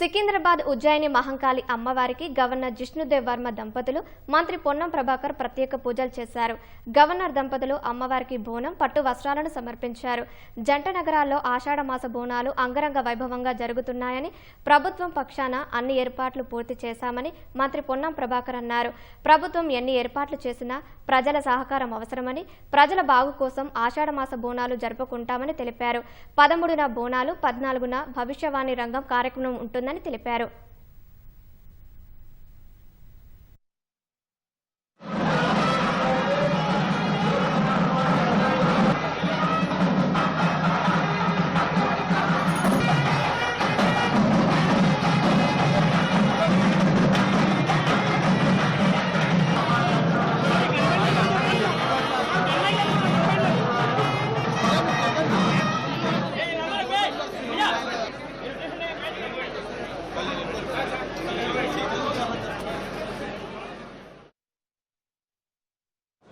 సికింద్రాబాద్ ఉజ్జయిని మహంకాళి అమ్మవారికి గవర్నర్ జిష్ణుదేవ్ వర్మ దంపతులు మంత్రి పొన్నం ప్రభాకర్ ప్రత్యేక పూజలు చేశారు. గవర్నర్ దంపతులు అమ్మవారికి బోనం పట్టు వస్త్రాలను సమర్పించారు. జంట నగరాల్లో ఆషాఢమాస బోనాలు అంగరంగ వైభవంగా జరుగుతున్నాయని ప్రభుత్వం పక్షాన అన్ని ఏర్పాట్లు పూర్తి చేశామని మంత్రి పొన్నం ప్రభాకర్ అన్నారు. ప్రభుత్వం ఎన్ని ఏర్పాట్లు చేసినా ప్రజల సహకారం అవసరమని, ప్రజల బాగు కోసం ఆషాఢమాస బోనాలు జరుపుకుంటామని తెలిపారు. 13న బోనాలు, 14న భవిష్యవాణి రంగం కార్యక్రమం ఉంటుందని తెలిపారు.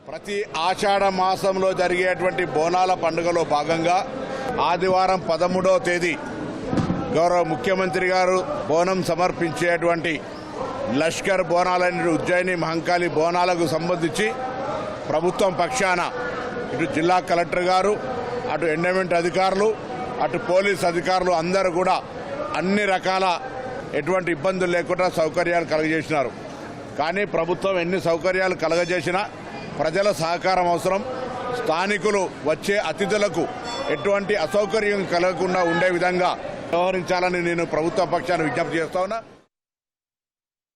ప్రతి ఆషాఢ మాసంలో జరిగేటువంటి బోనాల పండుగలో భాగంగా ఆదివారం 13వ తేదీ గౌరవ ముఖ్యమంత్రి గారు బోనం సమర్పించేటువంటి లష్కర్ బోనాలని ఉజ్జయిని మహంకాళి బోనాలకు సంబంధించి ప్రభుత్వం పక్షాన ఇటు జిల్లా కలెక్టర్ గారు, అటు ఎండోమెంట్ అధికారులు, అటు పోలీస్ అధికారులు అందరూ కూడా అన్ని రకాల ఎటువంటి ఇబ్బందులు లేకుండా సౌకర్యాలు కలగజేసినారు. కానీ ప్రభుత్వం ఎన్ని సౌకర్యాలు కలగజేసినా ప్రజల సహకారం అవసరం. స్థానికులు వచ్చే అతిథులకు ఎటువంటి అసౌకర్యం కలగకుండా ఉండే విధంగా వ్యవహరించాలని నేను ప్రభుత్వ పక్షాన్ని విజ్ఞప్తి చేస్తా ఉన్నా.